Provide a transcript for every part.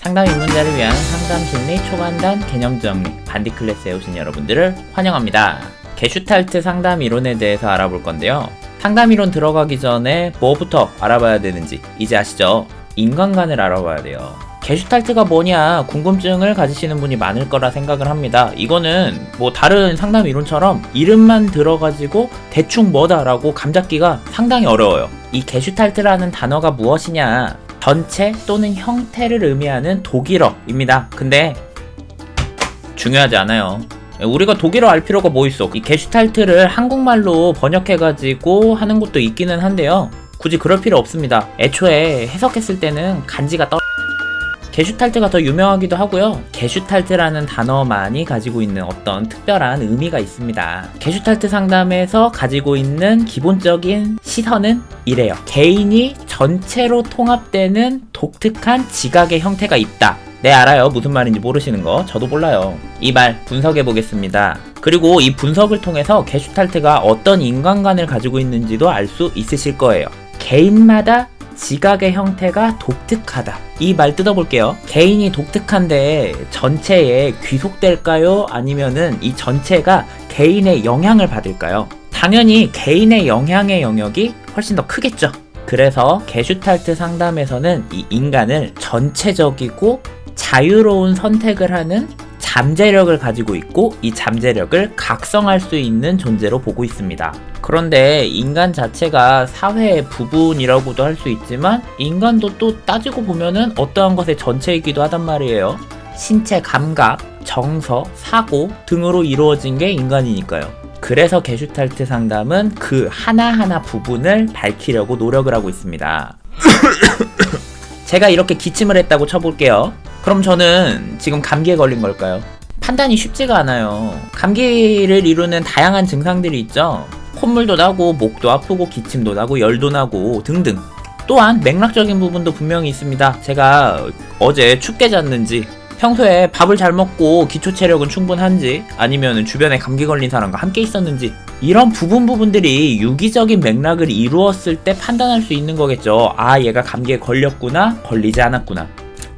상담 입문자를 위한 상담 심리 초간단 개념 정리 반디 클래스에 오신 여러분들을 환영합니다. 게슈탈트 상담 이론에 대해서 알아볼 건데요. 상담 이론 들어가기 전에 뭐부터 알아봐야 되는지 이제 아시죠? 인간관을 알아봐야 돼요. 게슈탈트가 뭐냐 궁금증을 가지시는 분이 많을 거라 생각을 합니다. 이거는 뭐 다른 상담 이론처럼 이름만 들어가지고 대충 뭐다라고 감잡기가 상당히 어려워요. 이 게슈탈트라는 단어가 무엇이냐, 전체 또는 형태를 의미하는 독일어입니다. 근데 중요하지 않아요. 우리가 독일어 알 필요가 뭐 있어. 이 게슈탈트를 한국말로 번역해가지고 하는 것도 있기는 한데요, 굳이 그럴 필요 없습니다. 애초에 해석했을 때는 간지가 게슈탈트가 더 유명하기도 하고요. 게슈탈트라는 단어만이 가지고 있는 어떤 특별한 의미가 있습니다. 게슈탈트 상담에서 가지고 있는 기본적인 시선은 이래요. 개인이 전체로 통합되는 독특한 지각의 형태가 있다. 네, 알아요. 무슨 말인지 모르시는 거 저도 몰라요. 이 말 분석해 보겠습니다. 그리고 이 분석을 통해서 게슈탈트가 어떤 인간관을 가지고 있는지도 알 수 있으실 거예요. 개인마다 지각의 형태가 독특하다. 이 말 뜯어볼게요. 개인이 독특한데 전체에 귀속될까요? 아니면은 이 전체가 개인의 영향을 받을까요? 당연히 개인의 영향의 영역이 훨씬 더 크겠죠. 그래서 게슈탈트 상담에서는 이 인간을 전체적이고 자유로운 선택을 하는 잠재력을 가지고 있고, 이 잠재력을 각성할 수 있는 존재로 보고 있습니다. 그런데 인간 자체가 사회의 부분이라고도 할 수 있지만, 인간도 또 따지고 보면은 어떠한 것의 전체이기도 하단 말이에요. 신체 감각, 정서, 사고 등으로 이루어진 게 인간이니까요. 그래서 게슈탈트 상담은 그 하나하나 부분을 밝히려고 노력을 하고 있습니다. 제가 이렇게 기침을 했다고 쳐볼게요. 그럼 저는 지금 감기에 걸린 걸까요? 판단이 쉽지가 않아요. 감기를 이루는 다양한 증상들이 있죠. 콧물도 나고, 목도 아프고, 기침도 나고, 열도 나고 등등. 또한 맥락적인 부분도 분명히 있습니다. 제가 어제 춥게 잤는지, 평소에 밥을 잘 먹고 기초 체력은 충분한지, 아니면 주변에 감기 걸린 사람과 함께 있었는지, 이런 부분들이 유기적인 맥락을 이루었을 때 판단할 수 있는 거겠죠. 아, 얘가 감기에 걸렸구나, 걸리지 않았구나.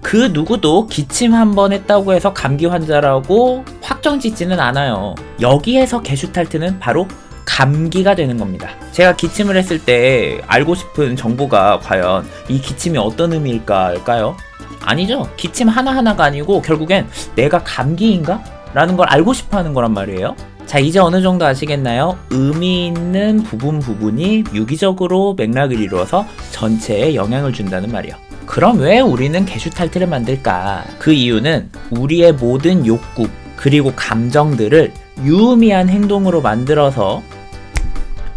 그 누구도 기침 한 번 했다고 해서 감기 환자라고 확정 짓지는 않아요. 여기에서 게슈탈트는 바로 감기가 되는 겁니다. 제가 기침을 했을 때 알고 싶은 정보가 과연 이 기침이 어떤 의미일까요? 아니죠. 기침 하나하나가 아니고 결국엔 내가 감기인가? 라는 걸 알고 싶어 하는 거란 말이에요. 자, 이제 어느 정도 아시겠나요? 의미 있는 부분이 유기적으로 맥락을 이루어서 전체에 영향을 준다는 말이에요. 그럼 왜 우리는 게슈탈트를 만들까? 그 이유는 우리의 모든 욕구 그리고 감정들을 유의미한 행동으로 만들어서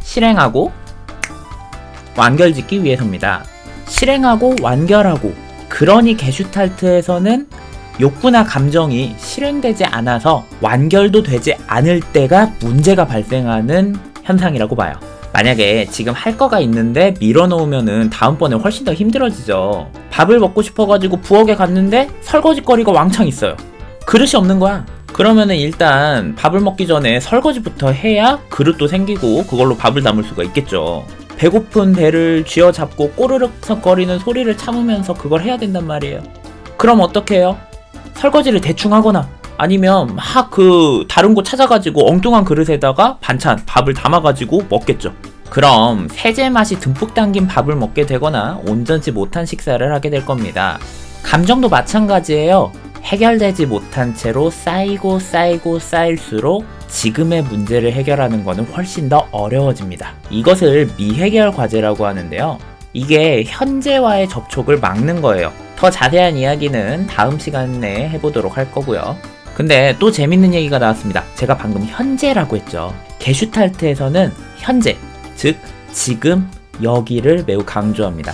실행하고 완결짓기 위해서입니다. 실행하고 완결하고. 그러니 게슈탈트에서는 욕구나 감정이 실행되지 않아서 완결도 되지 않을 때가 문제가 발생하는 현상이라고 봐요. 만약에 지금 할 거가 있는데 밀어놓으면은 다음번에 훨씬 더 힘들어지죠. 밥을 먹고 싶어가지고 부엌에 갔는데 설거지거리가 왕창 있어요. 그릇이 없는 거야. 그러면은 일단 밥을 먹기 전에 설거지부터 해야 그릇도 생기고 그걸로 밥을 담을 수가 있겠죠. 배고픈 배를 쥐어잡고 꼬르륵거리는 소리를 참으면서 그걸 해야 된단 말이에요. 그럼 어떻게 해요? 설거지를 대충 하거나 아니면 막 다른 곳 찾아가지고 엉뚱한 그릇에다가 반찬, 밥을 담아가지고 먹겠죠. 그럼 세제 맛이 듬뿍 담긴 밥을 먹게 되거나 온전치 못한 식사를 하게 될 겁니다. 감정도 마찬가지예요. 해결되지 못한 채로 쌓이고 쌓일수록 지금의 문제를 해결하는 것은 훨씬 더 어려워집니다. 이것을 미해결 과제라고 하는데요. 이게 현재와의 접촉을 막는 거예요. 더 자세한 이야기는 다음 시간에 해보도록 할 거고요. 근데 또 재밌는 얘기가 나왔습니다. 제가 방금 현재라고 했죠. 게슈탈트에서는 현재, 즉 지금, 여기를 매우 강조합니다.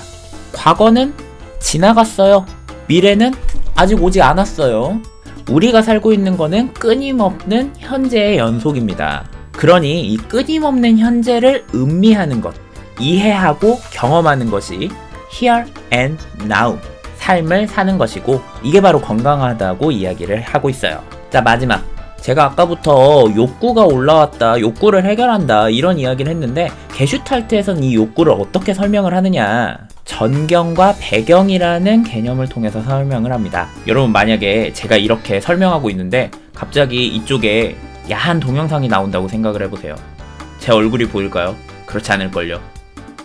과거는 지나갔어요. 미래는 아직 오지 않았어요. 우리가 살고 있는 거는 끊임없는 현재의 연속입니다. 그러니 이 끊임없는 현재를 음미하는 것, 이해하고 경험하는 것이 here and now, 삶을 사는 것이고, 이게 바로 건강하다고 이야기를 하고 있어요. 자, 마지막 제가 아까부터 욕구가 올라왔다, 욕구를 해결한다 이런 이야기를 했는데 게슈탈트에선 이 욕구를 어떻게 설명을 하느냐, 전경과 배경이라는 개념을 통해서 설명을 합니다. 여러분, 만약에 제가 이렇게 설명하고 있는데 갑자기 이쪽에 야한 동영상이 나온다고 생각을 해보세요. 제 얼굴이 보일까요? 그렇지 않을걸요.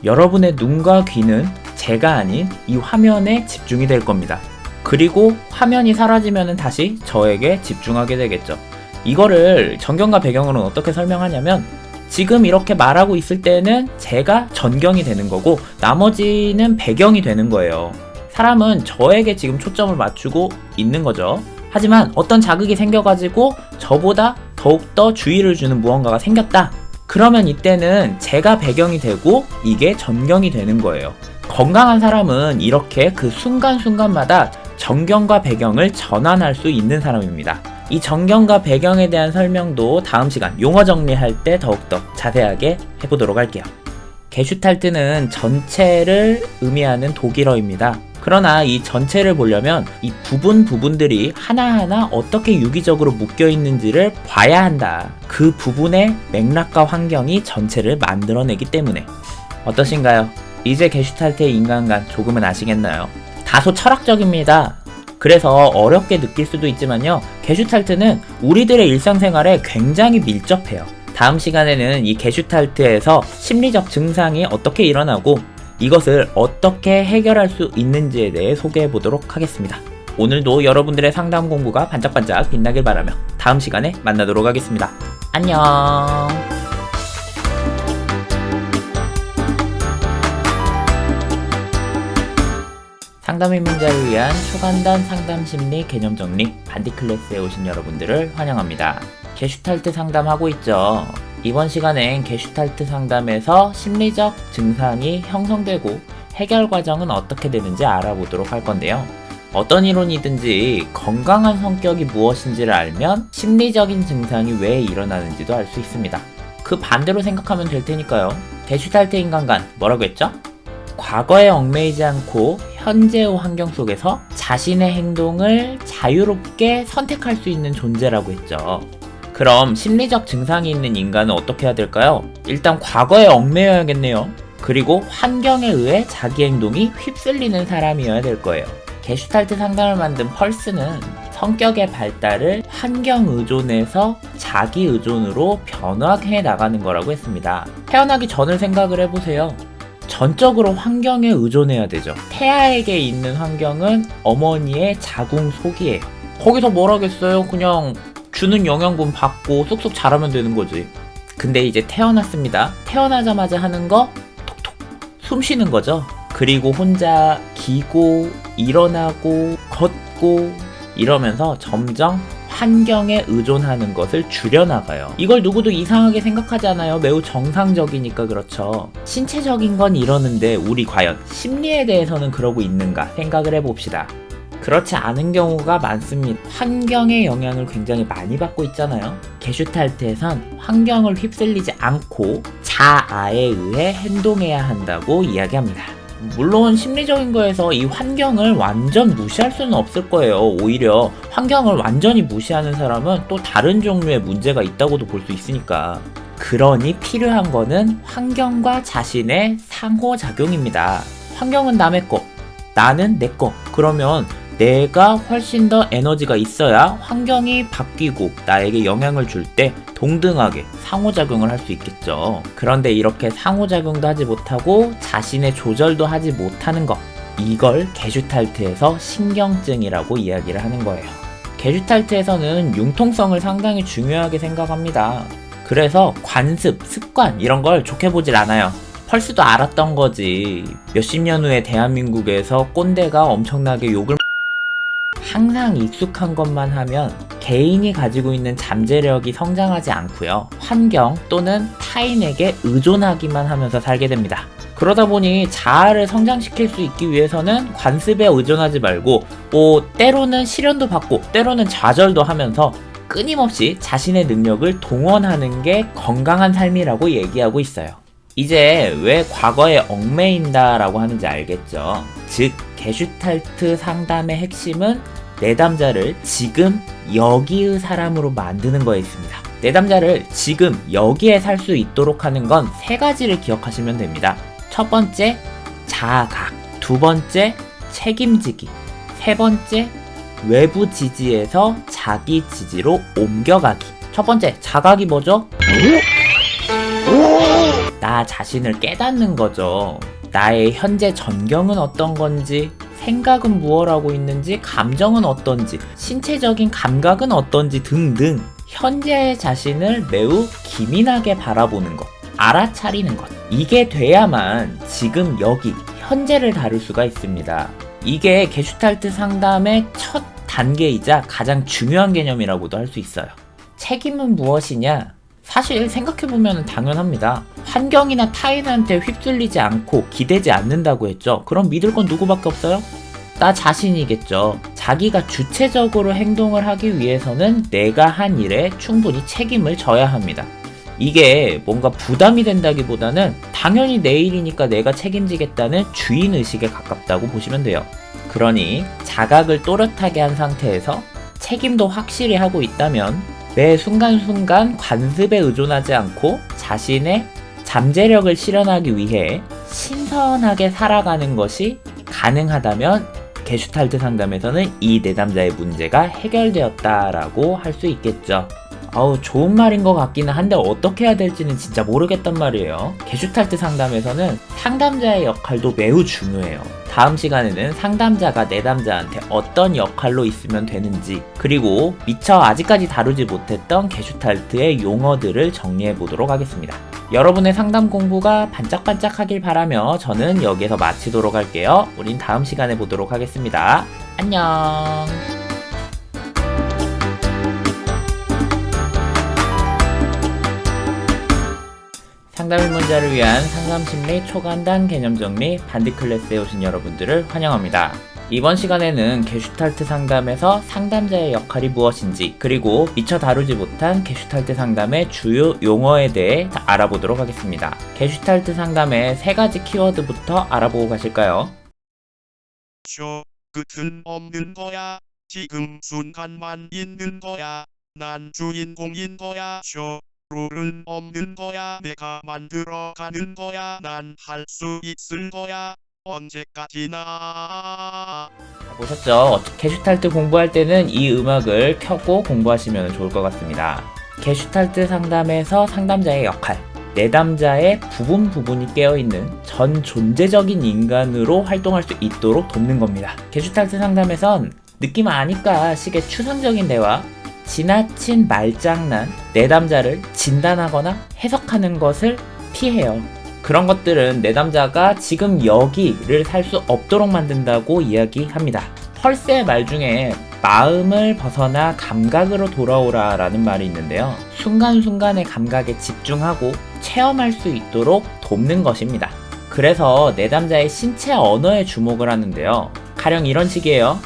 여러분의 눈과 귀는 제가 아닌 이 화면에 집중이 될 겁니다. 그리고 화면이 사라지면 다시 저에게 집중하게 되겠죠. 이거를 전경과 배경으로는 어떻게 설명하냐면, 지금 이렇게 말하고 있을 때는 제가 전경이 되는 거고 나머지는 배경이 되는 거예요. 사람은 저에게 지금 초점을 맞추고 있는 거죠. 하지만 어떤 자극이 생겨가지고 저보다 더욱더 주의를 주는 무언가가 생겼다. 그러면 이때는 제가 배경이 되고 이게 전경이 되는 거예요. 건강한 사람은 이렇게 그 순간순간마다 전경과 배경을 전환할 수 있는 사람입니다. 이 전경과 배경에 대한 설명도 다음 시간 용어 정리할 때 더욱더 자세하게 해보도록 할게요. 게슈탈트는 전체를 의미하는 독일어입니다. 그러나 이 전체를 보려면 이 부분들이 하나하나 어떻게 유기적으로 묶여 있는지를 봐야 한다. 그 부분의 맥락과 환경이 전체를 만들어내기 때문에. 어떠신가요? 이제 게슈탈트의 인간관 조금은 아시겠나요? 다소 철학적입니다. 그래서 어렵게 느낄 수도 있지만요, 게슈탈트는 우리들의 일상생활에 굉장히 밀접해요. 다음 시간에는 이 게슈탈트에서 심리적 증상이 어떻게 일어나고 이것을 어떻게 해결할 수 있는지에 대해 소개해 보도록 하겠습니다. 오늘도 여러분들의 상담 공부가 반짝반짝 빛나길 바라며 다음 시간에 만나도록 하겠습니다. 안녕. 상담의 문제를 위한 초간단 상담심리 개념 정리 반디클래스에 오신 여러분들을 환영합니다. 게슈탈트 상담하고 있죠. 이번 시간엔 게슈탈트 상담에서 심리적 증상이 형성되고 해결 과정은 어떻게 되는지 알아보도록 할 건데요. 어떤 이론이든지 건강한 성격이 무엇인지를 알면 심리적인 증상이 왜 일어나는지도 알 수 있습니다. 그 반대로 생각하면 될 테니까요. 게슈탈트 인간관 뭐라고 했죠? 과거에 얽매이지 않고 현재의 환경 속에서 자신의 행동을 자유롭게 선택할 수 있는 존재라고 했죠. 그럼 심리적 증상이 있는 인간은 어떻게 해야 될까요? 일단 과거에 얽매여야겠네요. 그리고 환경에 의해 자기 행동이 휩쓸리는 사람이어야 될 거예요. 게슈탈트 상담을 만든 펄스는 성격의 발달을 환경 의존에서 자기 의존으로 변화해 나가는 거라고 했습니다. 태어나기 전을 생각을 해보세요. 전적으로 환경에 의존해야 되죠. 태아에게 있는 환경은 어머니의 자궁 속이에요. 거기서 뭘 하겠어요? 그냥 주는 영양분 받고 쏙쏙 자라면 되는 거지. 근데 이제 태어났습니다. 태어나자마자 하는 거 톡톡 숨 쉬는 거죠. 그리고 혼자 기고 일어나고 걷고 이러면서 점점 환경에 의존하는 것을 줄여나가요. 이걸 누구도 이상하게 생각하지 않아요. 매우 정상적이니까 그렇죠. 신체적인 건 이러는데 우리 과연 심리에 대해서는 그러고 있는가 생각을 해봅시다. 그렇지 않은 경우가 많습니다. 환경의 영향을 굉장히 많이 받고 있잖아요. 게슈탈트에선 환경을 휩쓸리지 않고 자아에 의해 행동해야 한다고 이야기합니다. 물론 심리적인 거에서 이 환경을 완전 무시할 수는 없을 거예요. 오히려 환경을 완전히 무시하는 사람은 또 다른 종류의 문제가 있다고도 볼 수 있으니까. 그러니 필요한 거는 환경과 자신의 상호작용입니다. 환경은 남의 거, 나는 내 거. 그러면 내가 훨씬 더 에너지가 있어야 환경이 바뀌고 나에게 영향을 줄 때 동등하게 상호작용을 할 수 있겠죠. 그런데 이렇게 상호작용도 하지 못하고 자신의 조절도 하지 못하는 것, 이걸 게슈탈트에서 신경증이라고 이야기를 하는 거예요. 게슈탈트에서는 융통성을 상당히 중요하게 생각합니다. 그래서 관습, 습관 이런 걸 좋게 보질 않아요. 펄스도 알았던 거지. 몇십 년 후에 대한민국에서 꼰대가 엄청나게 욕을 항상 익숙한 것만 하면 개인이 가지고 있는 잠재력이 성장하지 않고요. 환경 또는 타인에게 의존하기만 하면서 살게 됩니다. 그러다 보니 자아를 성장시킬 수 있기 위해서는 관습에 의존하지 말고 때로는 시련도 받고 때로는 좌절도 하면서 끊임없이 자신의 능력을 동원하는 게 건강한 삶이라고 얘기하고 있어요. 이제 왜 과거에 얽매인다 라고 하는지 알겠죠? 즉 게슈탈트 상담의 핵심은 내담자를 지금 여기의 사람으로 만드는 거에 있습니다. 내담자를 지금 여기에 살 수 있도록 하는 건 세 가지를 기억하시면 됩니다. 첫 번째, 자각. 두 번째, 책임지기. 세 번째, 외부 지지에서 자기 지지로 옮겨가기. 첫 번째, 자각이 뭐죠? 나 자신을 깨닫는 거죠. 나의 현재 전경은 어떤 건지, 생각은 무엇 하고 있는지, 감정은 어떤지, 신체적인 감각은 어떤지 등등 현재의 자신을 매우 기민하게 바라보는 것, 알아차리는 것. 이게 돼야만 지금 여기 현재를 다룰 수가 있습니다. 이게 게슈탈트 상담의 첫 단계이자 가장 중요한 개념이라고도 할 수 있어요. 책임은 무엇이냐? 사실 생각해보면 당연합니다. 환경이나 타인한테 휩쓸리지 않고 기대지 않는다고 했죠. 그럼 믿을 건 누구밖에 없어요? 나 자신이겠죠. 자기가 주체적으로 행동을 하기 위해서는 내가 한 일에 충분히 책임을 져야 합니다. 이게 뭔가 부담이 된다기보다는 당연히 내 일이니까 내가 책임지겠다는 주인의식에 가깝다고 보시면 돼요. 그러니 자각을 또렷하게 한 상태에서 책임도 확실히 하고 있다면 매 순간순간 관습에 의존하지 않고 자신의 잠재력을 실현하기 위해 신선하게 살아가는 것이 가능하다면 게슈탈트 상담에서는 이 내담자의 문제가 해결되었다라고 할 수 있겠죠. 좋은 말인 것 같기는 한데 어떻게 해야 될지는 진짜 모르겠단 말이에요. 게슈탈트 상담에서는 상담자의 역할도 매우 중요해요. 다음 시간에는 상담자가 내담자한테 어떤 역할로 있으면 되는지, 그리고 미처 아직까지 다루지 못했던 게슈탈트의 용어들을 정리해 보도록 하겠습니다. 여러분의 상담 공부가 반짝반짝하길 바라며 저는 여기에서 마치도록 할게요. 우린 다음 시간에 보도록 하겠습니다. 안녕. 상담 입문자를 위한 상담심리 초간단 개념 정리 반디 클래스에 오신 여러분들을 환영합니다. 이번 시간에는 게슈탈트 상담에서 상담자의 역할이 무엇인지, 그리고 미처 다루지 못한 게슈탈트 상담의 주요 용어에 대해 알아보도록 하겠습니다. 게슈탈트 상담의 세 가지 키워드부터 알아보고 가실까요? 끝은 없는 거야. 지금 순간만 있는 거야. 난 주인공인 거야. 룰은 없는 거야. 내가 만들어가는 거야. 난 할 수 있을 거야. 언제까지나. 보셨죠? 게슈탈트 공부할 때는 이 음악을 켜고 공부하시면 좋을 것 같습니다. 게슈탈트 상담에서 상담자의 역할, 내담자의 부분이 깨어있는 전 존재적인 인간으로 활동할 수 있도록 돕는 겁니다. 게슈탈트 상담에선 느낌 아니까 식의 추상적인 대화, 지나친 말장난, 내담자를 진단하거나 해석하는 것을 피해요. 그런 것들은 내담자가 지금 여기를 살 수 없도록 만든다고 이야기합니다. 펄스의 말 중에 마음을 벗어나 감각으로 돌아오라 라는 말이 있는데요. 순간순간의 감각에 집중하고 체험할 수 있도록 돕는 것입니다. 그래서 내담자의 신체 언어에 주목을 하는데요. 가령 이런 식이에요.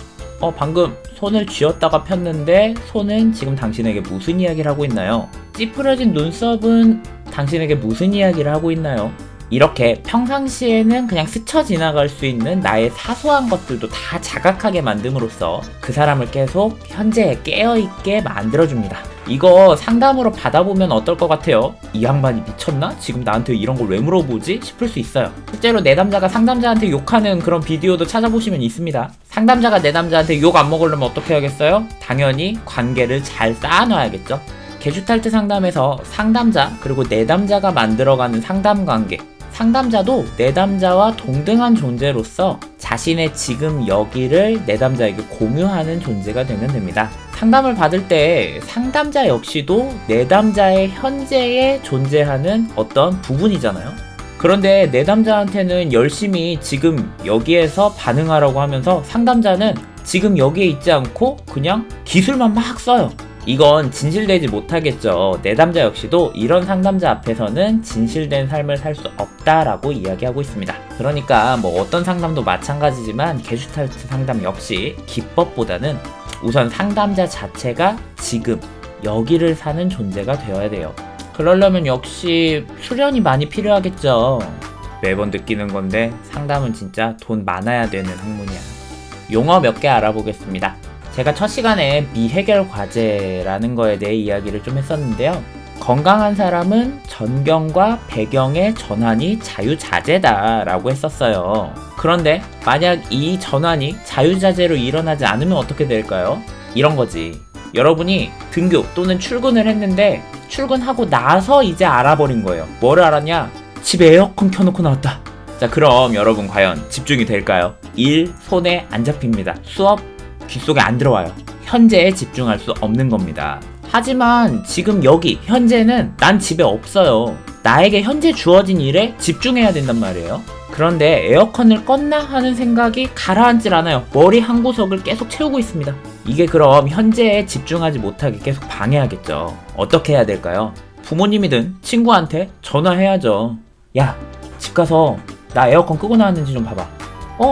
방금 손을 쥐었다가 폈는데 손은 지금 당신에게 무슨 이야기를 하고 있나요? 찌푸려진 눈썹은 당신에게 무슨 이야기를 하고 있나요? 이렇게 평상시에는 그냥 스쳐 지나갈 수 있는 나의 사소한 것들도 다 자각하게 만듦으로써 그 사람을 계속 현재에 깨어있게 만들어줍니다. 이거 상담으로 받아보면 어떨 것 같아요? 이 양반이 미쳤나? 지금 나한테 이런 걸 왜 물어보지? 싶을 수 있어요. 실제로 내담자가 상담자한테 욕하는 그런 비디오도 찾아보시면 있습니다. 상담자가 내담자한테 욕 안 먹으려면 어떻게 해야겠어요? 당연히 관계를 잘 쌓아놔야겠죠. 게슈탈트 상담에서 상담자 그리고 내담자가 만들어가는 상담관계, 상담자도 내담자와 동등한 존재로서 자신의 지금 여기를 내담자에게 공유하는 존재가 되면 됩니다. 상담을 받을 때 상담자 역시도 내담자의 현재에 존재하는 어떤 부분이잖아요. 그런데 내담자한테는 열심히 지금 여기에서 반응하라고 하면서 상담자는 지금 여기에 있지 않고 그냥 기술만 막 써요. 이건 진실되지 못하겠죠. 내담자 역시도 이런 상담자 앞에서는 진실된 삶을 살 수 없다라고 이야기하고 있습니다. 그러니까 어떤 상담도 마찬가지지만 게슈탈트 상담 역시 기법보다는 우선 상담자 자체가 지금 여기를 사는 존재가 되어야 돼요. 그러려면 역시 수련이 많이 필요하겠죠. 매번 느끼는 건데 상담은 진짜 돈 많아야 되는 학문이야. 용어 몇 개 알아보겠습니다. 제가 첫 시간에 미해결 과제라는 거에 대해 이야기를 좀 했었는데요. 건강한 사람은 전경과 배경의 전환이 자유자재다라고 했었어요. 그런데 만약 이 전환이 자유자재로 일어나지 않으면 어떻게 될까요? 이런 거지. 여러분이 등교 또는 출근을 했는데 출근하고 나서 이제 알아버린 거예요. 뭐를 알았냐? 집에 에어컨 켜놓고 나왔다. 자, 그럼 여러분 과연 집중이 될까요? 일 손에 안 잡힙니다. 수업 귀 속에 안 들어와요. 현재에 집중할 수 없는 겁니다. 하지만 지금 여기 현재는 난 집에 없어요. 나에게 현재 주어진 일에 집중해야 된단 말이에요. 그런데 에어컨을 껐나 하는 생각이 가라앉질 않아요. 머리 한 구석을 계속 채우고 있습니다. 이게 그럼 현재에 집중하지 못하게 계속 방해하겠죠. 어떻게 해야 될까요? 부모님이든 친구한테 전화해야죠. 야, 집 가서 나 에어컨 끄고 나왔는지 좀 봐봐.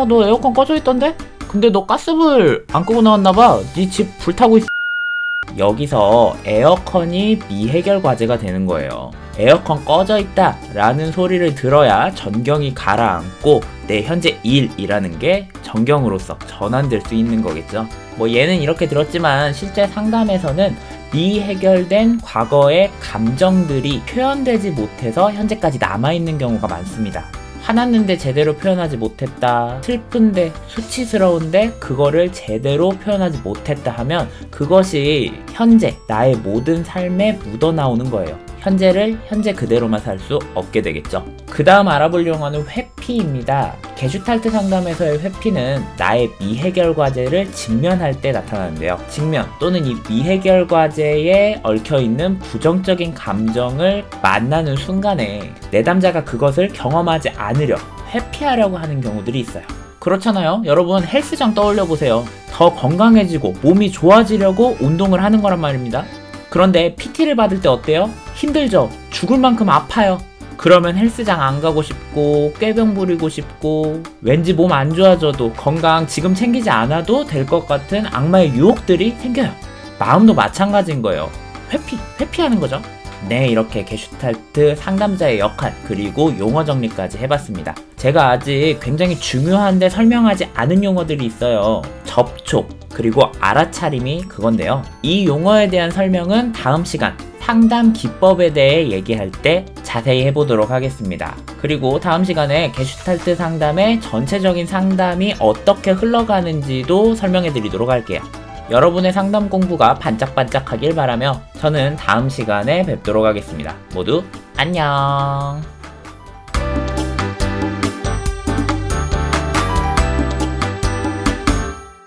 너 에어컨 꺼져 있던데? 근데 너 가스불 안 끄고 나왔나봐. 네 집 불타고 있어. 여기서 에어컨이 미해결 과제가 되는 거예요. 에어컨 꺼져 있다 라는 소리를 들어야 전경이 가라앉고 내 현재 일이라는 게 전경으로서 전환될 수 있는 거겠죠. 뭐 얘는 이렇게 들었지만 실제 상담에서는 미해결된 과거의 감정들이 표현되지 못해서 현재까지 남아있는 경우가 많습니다. 화났는데 제대로 표현하지 못했다, 슬픈데 수치스러운데 그거를 제대로 표현하지 못했다 하면 그것이 현재 나의 모든 삶에 묻어나오는 거예요. 현재를 현재 그대로만 살 수 없게 되겠죠. 그 다음 알아볼 용어는 회피입니다. 게슈탈트 상담에서의 회피는 나의 미해결 과제를 직면할 때 나타나는데요. 직면 또는 이 미해결 과제에 얽혀있는 부정적인 감정을 만나는 순간에 내담자가 그것을 경험하지 않으려 회피하려고 하는 경우들이 있어요. 그렇잖아요. 여러분 헬스장 떠올려 보세요. 더 건강해지고 몸이 좋아지려고 운동을 하는 거란 말입니다. 그런데 PT를 받을 때 어때요? 힘들죠? 죽을 만큼 아파요. 그러면 헬스장 안 가고 싶고 꾀병 부리고 싶고 왠지 몸 안 좋아져도 건강 지금 챙기지 않아도 될 것 같은 악마의 유혹들이 생겨요. 마음도 마찬가지인 거예요. 회피하는 거죠. 네, 이렇게 게슈탈트 상담자의 역할 그리고 용어 정리까지 해봤습니다. 제가 아직 굉장히 중요한데 설명하지 않은 용어들이 있어요. 접촉 그리고 알아차림이 그건데요. 이 용어에 대한 설명은 다음 시간 상담 기법에 대해 얘기할 때 자세히 해보도록 하겠습니다. 그리고 다음 시간에 게슈탈트 상담의 전체적인 상담이 어떻게 흘러가는지도 설명해 드리도록 할게요. 여러분의 상담 공부가 반짝반짝하길 바라며 저는 다음 시간에 뵙도록 하겠습니다. 모두 안녕.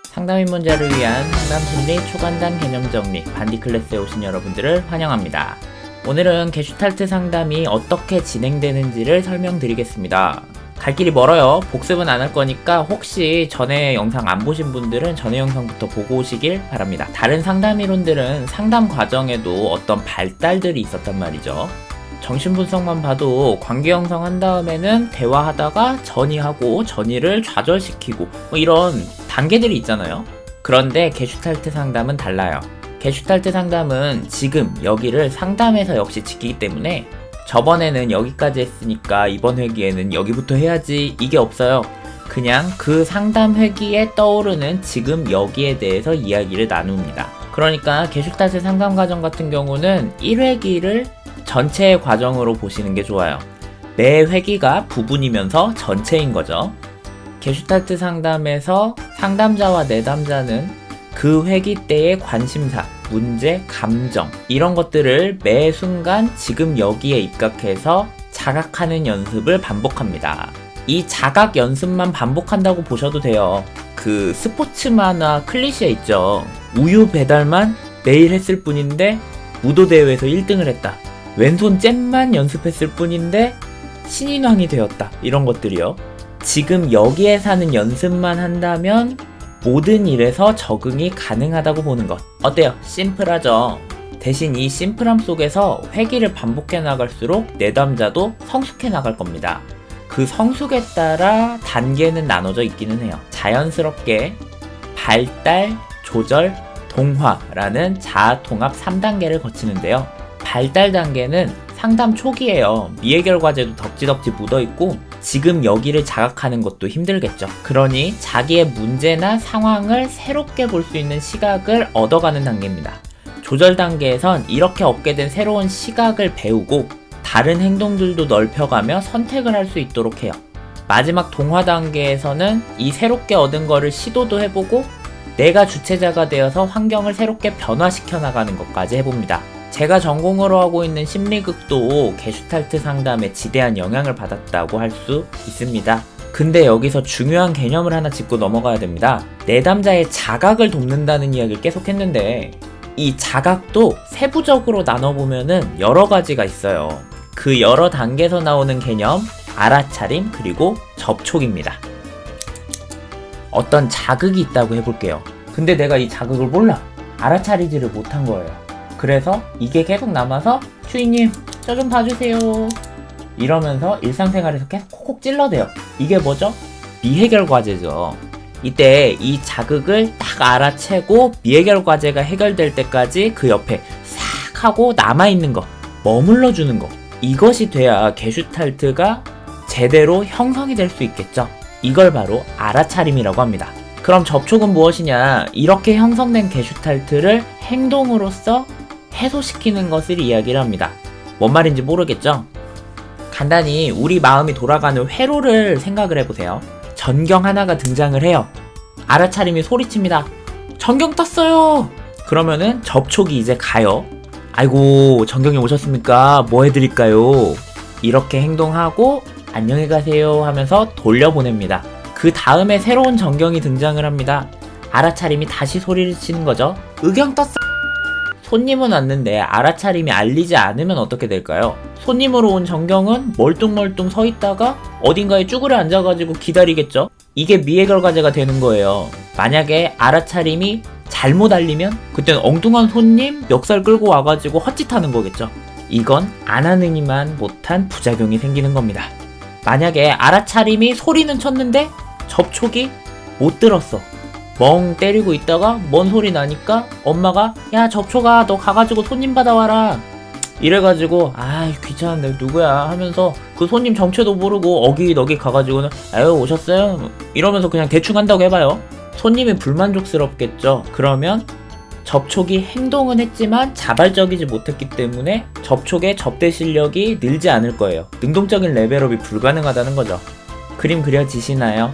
상담 입문자를 위한 상담 심리 초간단 개념 정리 반디 클래스에 오신 여러분들을 환영합니다. 오늘은 게슈탈트 상담이 어떻게 진행되는지를 설명드리겠습니다. 갈 길이 멀어요. 복습은 안 할 거니까 혹시 전에 영상 안 보신 분들은 전에 영상부터 보고 오시길 바랍니다. 다른 상담 이론들은 상담 과정에도 어떤 발달들이 있었단 말이죠. 정신분석만 봐도 관계 형성한 다음에는 대화하다가 전이하고 전이를 좌절시키고 뭐 이런 단계들이 있잖아요. 그런데 게슈탈트 상담은 달라요. 게슈탈트 상담은 지금 여기를 상담에서 역시 지키기 때문에 저번에는 여기까지 했으니까 이번 회기에는 여기부터 해야지 이게 없어요. 그냥 그 상담 회기에 떠오르는 지금 여기에 대해서 이야기를 나눕니다. 그러니까 게슈탈트 상담 과정 같은 경우는 1회기를 전체의 과정으로 보시는 게 좋아요. 매 회기가 부분이면서 전체인 거죠. 게슈탈트 상담에서 상담자와 내담자는 그 회기 때의 관심사, 문제, 감정 이런 것들을 매 순간 지금 여기에 입각해서 자각하는 연습을 반복합니다. 이 자각 연습만 반복한다고 보셔도 돼요. 그 스포츠 만화 클리셰 있죠. 우유 배달만 매일 했을 뿐인데 무도대회에서 1등을 했다. 왼손 잼만 연습했을 뿐인데 신인왕이 되었다. 이런 것들이요. 지금 여기에 사는 연습만 한다면 모든 일에서 적응이 가능하다고 보는 것. 어때요? 심플하죠? 대신 이 심플함 속에서 회기를 반복해 나갈수록 내담자도 성숙해 나갈 겁니다. 그 성숙에 따라 단계는 나눠져 있기는 해요. 자연스럽게 발달, 조절, 동화라는 자아통합 3단계를 거치는데요. 발달 단계는 상담 초기에요. 미해결 과제도 덕지덕지 묻어있고 지금 여기를 자각하는 것도 힘들겠죠. 그러니 자기의 문제나 상황을 새롭게 볼 수 있는 시각을 얻어가는 단계입니다. 조절 단계에선 이렇게 얻게 된 새로운 시각을 배우고 다른 행동들도 넓혀가며 선택을 할 수 있도록 해요. 마지막 동화 단계에서는 이 새롭게 얻은 거를 시도도 해보고 내가 주체자가 되어서 환경을 새롭게 변화시켜 나가는 것까지 해봅니다. 제가 전공으로 하고 있는 심리극도 게슈탈트 상담에 지대한 영향을 받았다고 할 수 있습니다. 근데 여기서 중요한 개념을 하나 짚고 넘어가야 됩니다. 내담자의 자각을 돕는다는 이야기를 계속 했는데 이 자각도 세부적으로 나눠보면은 여러 가지가 있어요. 그 여러 단계에서 나오는 개념, 알아차림, 그리고 접촉입니다. 어떤 자극이 있다고 해볼게요. 근데 내가 이 자극을 몰라. 알아차리지를 못한 거예요. 그래서 이게 계속 남아서 주인님 저 좀 봐주세요 이러면서 일상생활에서 계속 콕콕 찔러대요. 이게 뭐죠? 미해결 과제죠. 이때 이 자극을 딱 알아채고 미해결 과제가 해결될 때까지 그 옆에 싹 하고 남아있는 거, 머물러주는 거, 이것이 돼야 게슈탈트가 제대로 형성이 될 수 있겠죠. 이걸 바로 알아차림이라고 합니다. 그럼 접촉은 무엇이냐? 이렇게 형성된 게슈탈트를 행동으로써 해소시키는 것을 이야기를 합니다. 뭔 말인지 모르겠죠? 간단히 우리 마음이 돌아가는 회로를 생각을 해보세요. 전경 하나가 등장을 해요. 알아차림이 소리칩니다. 전경 떴어요! 그러면은 접촉이 이제 가요. 아이고, 전경이 오셨습니까? 뭐 해드릴까요? 이렇게 행동하고 안녕히 가세요 하면서 돌려보냅니다. 그 다음에 새로운 전경이 등장을 합니다. 알아차림이 다시 소리를 치는 거죠. 의경 떴어! 손님은 왔는데 알아차림이 알리지 않으면 어떻게 될까요? 손님으로 온 전경은 멀뚱멀뚱 서 있다가 어딘가에 쭈그려 앉아가지고 기다리겠죠? 이게 미해결 과제가 되는 거예요. 만약에 알아차림이 잘못 알리면 그때는 엉뚱한 손님 멱살 끌고 와가지고 헛짓하는 거겠죠. 이건 안 하느니만 못한 부작용이 생기는 겁니다. 만약에 알아차림이 소리는 쳤는데 접촉이 못 들었어. 멍 때리고 있다가 뭔 소리 나니까 엄마가 야 접촉아 너 가가지고 손님 받아와라 이래가지고 아 귀찮은데 누구야 하면서 그 손님 정체도 모르고 어기너기 가가지고는 아유 오셨어요 이러면서 그냥 대충 한다고 해봐요. 손님이 불만족스럽겠죠. 그러면 접촉이 행동은 했지만 자발적이지 못했기 때문에 접촉의 접대 실력이 늘지 않을 거예요. 능동적인 레벨업이 불가능하다는 거죠. 그림 그려지시나요?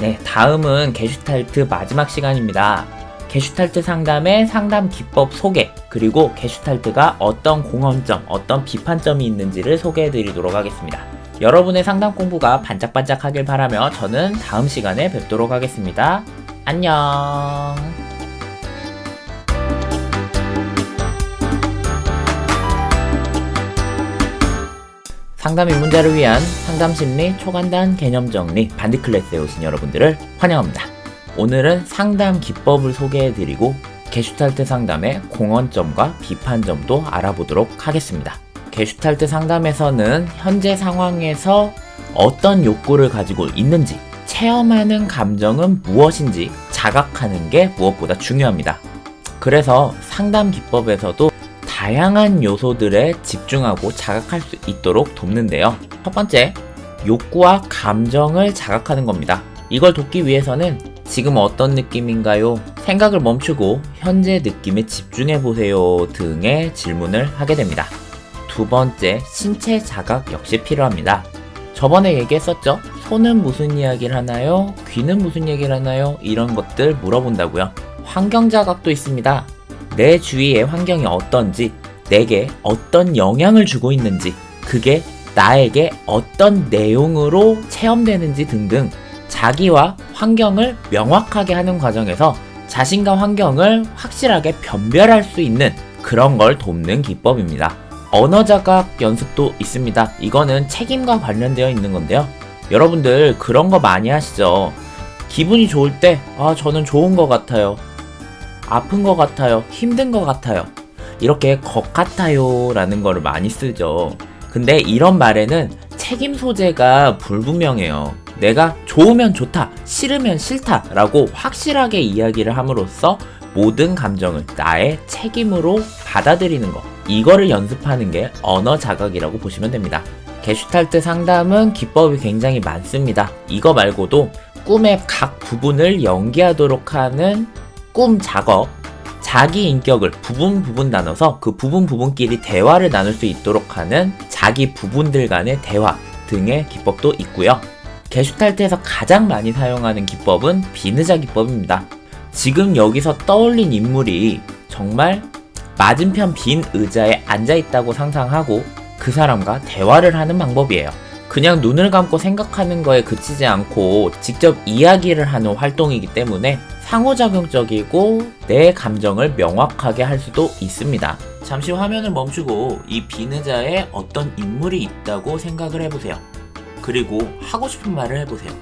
네, 다음은 게슈탈트 마지막 시간입니다. 게슈탈트 상담의 상담 기법 소개, 그리고 게슈탈트가 어떤 공헌점, 어떤 비판점이 있는지를 소개해드리도록 하겠습니다. 여러분의 상담 공부가 반짝반짝하길 바라며 저는 다음 시간에 뵙도록 하겠습니다. 안녕. 상담 입문자를 위한 상담심리 초간단 개념 정리 반디 클래스에 오신 여러분들을 환영합니다. 오늘은 상담 기법을 소개해드리고 게슈탈트 상담의 공헌점과 비판점도 알아보도록 하겠습니다. 게슈탈트 상담에서는 현재 상황에서 어떤 욕구를 가지고 있는지, 체험하는 감정은 무엇인지 자각하는 게 무엇보다 중요합니다. 그래서 상담 기법에서도 다양한 요소들에 집중하고 자각할 수 있도록 돕는데요. 첫 번째, 욕구와 감정을 자각하는 겁니다. 이걸 돕기 위해서는 지금 어떤 느낌인가요? 생각을 멈추고 현재 느낌에 집중해보세요 등의 질문을 하게 됩니다. 두 번째, 신체 자각 역시 필요합니다. 저번에 얘기했었죠? 손은 무슨 이야기를 하나요? 귀는 무슨 얘기를 하나요? 이런 것들 물어본다고요. 환경 자각도 있습니다. 내 주위의 환경이 어떤지, 내게 어떤 영향을 주고 있는지, 그게 나에게 어떤 내용으로 체험되는지 등등 자기와 환경을 명확하게 하는 과정에서 자신과 환경을 확실하게 변별할 수 있는 그런 걸 돕는 기법입니다. 언어 자각 연습도 있습니다. 이거는 책임과 관련되어 있는 건데요. 여러분들 그런 거 많이 하시죠? 기분이 좋을 때, 저는 좋은 것 같아요. 아픈 것 같아요. 힘든 것 같아요. 이렇게 것 같아요 라는 거를 많이 쓰죠. 근데 이런 말에는 책임 소재가 불분명해요. 내가 좋으면 좋다, 싫으면 싫다 라고 확실하게 이야기를 함으로써 모든 감정을 나의 책임으로 받아들이는 거, 이거를 연습하는 게 언어 자각이라고 보시면 됩니다. 게슈탈트 상담은 기법이 굉장히 많습니다. 이거 말고도 꿈의 각 부분을 연기하도록 하는 꿈 작업, 자기 인격을 부분 나눠서 그 부분끼리 대화를 나눌 수 있도록 하는 자기 부분들 간의 대화 등의 기법도 있고요. 게슈탈트에서 가장 많이 사용하는 기법은 비느자 기법입니다. 지금 여기서 떠올린 인물이 정말 맞은편 빈 의자에 앉아있다고 상상하고 그 사람과 대화를 하는 방법이에요. 그냥 눈을 감고 생각하는 거에 그치지 않고 직접 이야기를 하는 활동이기 때문에 상호작용적이고 내 감정을 명확하게 할 수도 있습니다. 잠시 화면을 멈추고 이 빈 의자에 어떤 인물이 있다고 생각을 해보세요. 그리고 하고 싶은 말을 해보세요.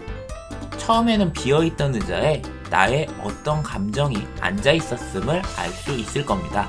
처음에는 비어있던 의자에 나의 어떤 감정이 앉아있었음을 알 수 있을 겁니다.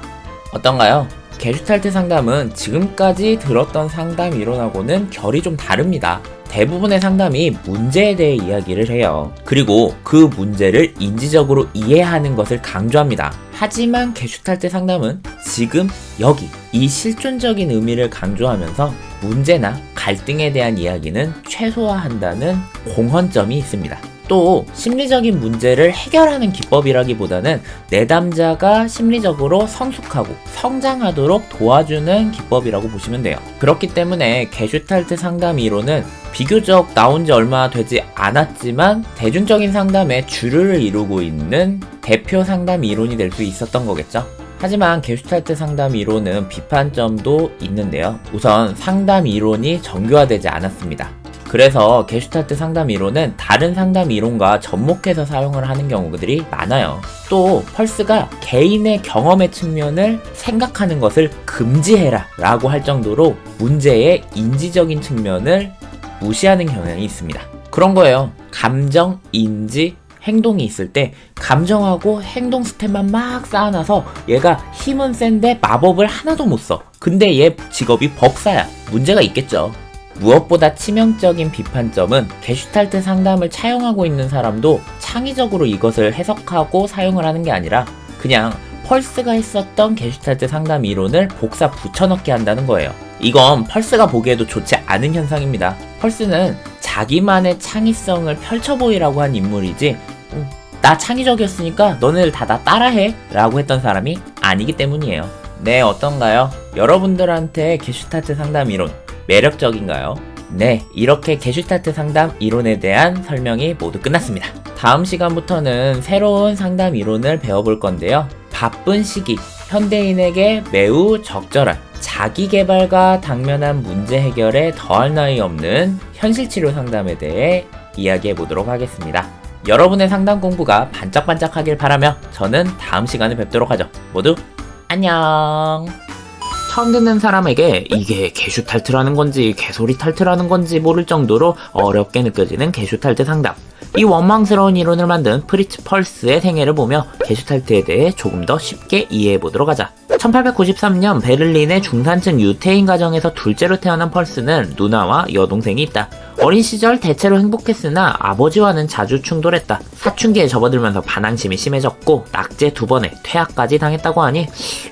어떤가요? 게슈탈트 상담은 지금까지 들었던 상담 이론하고는 결이 좀 다릅니다. 대부분의 상담이 문제에 대해 이야기를 해요. 그리고 그 문제를 인지적으로 이해하는 것을 강조합니다. 하지만 게슈탈트 상담은 지금 여기 이 실존적인 의미를 강조하면서 문제나 갈등에 대한 이야기는 최소화한다는 공헌점이 있습니다. 또 심리적인 문제를 해결하는 기법이라기보다는 내담자가 심리적으로 성숙하고 성장하도록 도와주는 기법이라고 보시면 돼요. 그렇기 때문에 게슈탈트 상담 이론은 비교적 나온 지 얼마 되지 않았지만 대중적인 상담의 주류를 이루고 있는 대표 상담 이론이 될 수 있었던 거겠죠. 하지만 게슈탈트 상담 이론은 비판점도 있는데요. 우선 상담 이론이 정교화되지 않았습니다. 그래서 게슈탈트 상담 이론은 다른 상담 이론과 접목해서 사용을 하는 경우들이 많아요. 또 펄스가 개인의 경험의 측면을 생각하는 것을 금지해라 라고 할 정도로 문제의 인지적인 측면을 무시하는 경향이 있습니다. 그런 거예요. 감정, 인지, 행동이 있을 때 감정하고 행동 스텝만 막 쌓아놔서 얘가 힘은 센데 마법을 하나도 못 써. 근데 얘 직업이 법사야. 문제가 있겠죠. 무엇보다 치명적인 비판점은 게슈탈트 상담을 차용하고 있는 사람도 창의적으로 이것을 해석하고 사용을 하는 게 아니라 그냥 펄스가 했었던 게슈탈트 상담 이론을 복사 붙여넣기 한다는 거예요. 이건 펄스가 보기에도 좋지 않은 현상입니다. 펄스는 자기만의 창의성을 펼쳐보이라고 한 인물이지 나 창의적이었으니까 너네들 다 나 따라해 라고 했던 사람이 아니기 때문이에요. 네, 어떤가요? 여러분들한테 게슈탈트 상담 이론 매력적인가요? 네, 이렇게 게슈탈트 상담 이론에 대한 설명이 모두 끝났습니다. 다음 시간부터는 새로운 상담 이론을 배워볼 건데요. 바쁜 시기, 현대인에게 매우 적절한 자기개발과 당면한 문제 해결에 더할 나위 없는 현실치료 상담에 대해 이야기해 보도록 하겠습니다. 여러분의 상담 공부가 반짝반짝하길 바라며 저는 다음 시간에 뵙도록 하죠. 모두 안녕. 처음 듣는 사람에게 이게 게슈탈트라는 건지 개소리 탈트라는 건지 모를 정도로 어렵게 느껴지는 게슈탈트 상담. 이 원망스러운 이론을 만든 프리츠 펄스의 생애를 보며 게슈탈트에 대해 조금 더 쉽게 이해해보도록 하자. 1893년 베를린의 중산층 유태인 가정에서 둘째로 태어난 펄스는 누나와 여동생이 있다. 어린 시절 대체로 행복했으나 아버지와는 자주 충돌했다. 사춘기에 접어들면서 반항심이 심해졌고 낙제 2번에 퇴학까지 당했다고 하니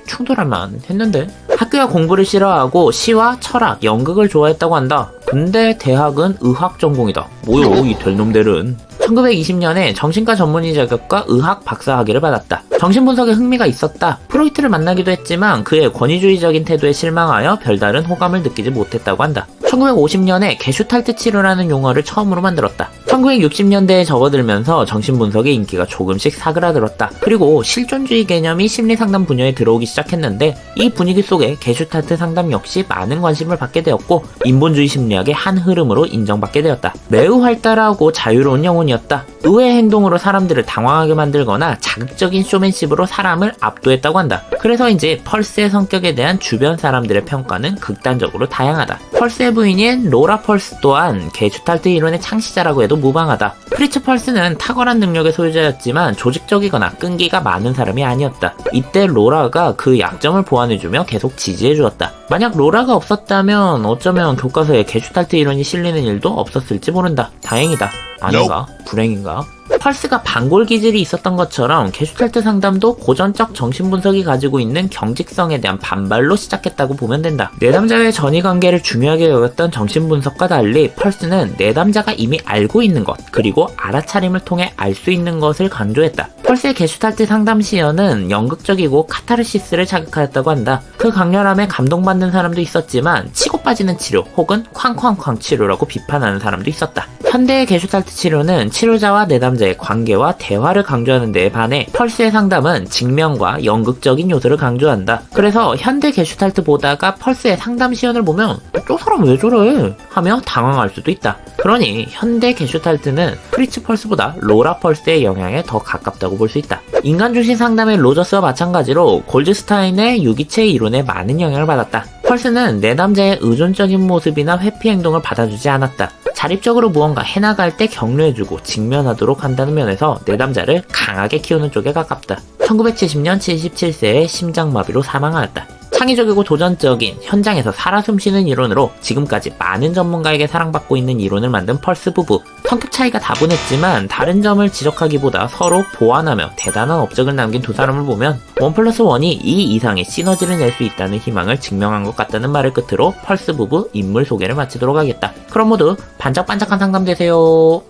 충돌할만 했는데 학교와 공부를 싫어하고 시와 철학, 연극을 좋아했다고 한다. 근데 대학은 의학 전공이다. 뭐요 이 될 놈들은. 1920년에 정신과 전문의 자격과 의학 박사학위를 받았다. 정신분석에 흥미가 있었다. 프로이트를 만나기도 했지만 그의 권위주의적인 태도에 실망하여 별다른 호감을 느끼지 못했다고 한다. 1950년에 게슈탈트 치료라는 용어를 처음으로 만들었다. 1960년대에 접어들면서 정신분석의 인기가 조금씩 사그라들었다. 그리고 실존주의 개념이 심리상담 분야에 들어오기 시작했는데 이 분위기 속에 게슈탈트 상담 역시 많은 관심을 받게 되었고 인본주의 심리학의 한 흐름으로 인정받게 되었다. 매우 활달하고 자유로운 영혼이었다. 의외의 행동으로 사람들을 당황하게 만들거나 자극적인 쇼맨십으로 사람을 압도했다고 한다. 그래서인지 펄스의 성격에 대한 주변 사람들의 평가는 극단적으로 다양하다. 펄스의 부인인 로라 펄스 또한 게슈탈트 이론의 창시자라고 해도 무방하다. 프리츠 펄스는 탁월한 능력의 소유자였지만 조직적이거나 끈기가 많은 사람이 아니었다. 이때 로라가 그 약점을 보완해주며 계속 지지해주었다. 만약 로라가 없었다면 어쩌면 교과서에 게슈탈트 이론이 실리는 일도 없었을지 모른다. 다행이다. 아닌가? 불행인가? 펄스가 반골 기질이 있었던 것처럼 게슈탈트 상담도 고전적 정신분석이 가지고 있는 경직성에 대한 반발로 시작했다고 보면 된다. 내담자의 전이관계를 중요하게 여겼던 정신분석과 달리 펄스는 내담자가 이미 알고 있는 것, 그리고 알아차림을 통해 알 수 있는 것을 강조했다. 펄스의 게슈탈트 상담 시연은 연극적이고 카타르시스를 자극하였다고 한다. 그 강렬함에 감동받는 사람도 있었지만 치고 빠지는 치료 혹은 쾅쾅쾅 치료라고 비판하는 사람도 있었다. 현대의 게슈탈트 치료는 치료자와 내담자의 관계와 대화를 강조하는 데에 반해 펄스의 상담은 직면과 연극적인 요소를 강조한다. 그래서 현대 게슈탈트 보다가 펄스의 상담 시연을 보면 저 사람 왜 저래? 하며 당황할 수도 있다. 그러니 현대 게슈탈트는 프리츠 펄스보다 로라 펄스의 영향에 더 가깝다고 볼 수 있다. 인간 중심 상담의 로저스와 마찬가지로 골드스타인의 유기체 이론에 많은 영향을 받았다. 펄스는 내담자의 의존적인 모습이나 회피 행동을 받아주지 않았다. 자립적으로 무언가 해나갈 때 격려해주고 직면하도록 한다는 면에서 내담자를 강하게 키우는 쪽에 가깝다. 1970년 77세에 심장마비로 사망하였다. 창의적이고 도전적인 현장에서 살아 숨쉬는 이론으로 지금까지 많은 전문가에게 사랑받고 있는 이론을 만든 펄스 부부. 성격 차이가 다분했지만 다른 점을 지적하기보다 서로 보완하며 대단한 업적을 남긴 두 사람을 보면 1+1이 2 이상의 시너지를 낼 수 있다는 희망을 증명한 것 같다는 말을 끝으로 펄스 부부 인물 소개를 마치도록 하겠다. 그럼 모두 반짝반짝한 상담 되세요.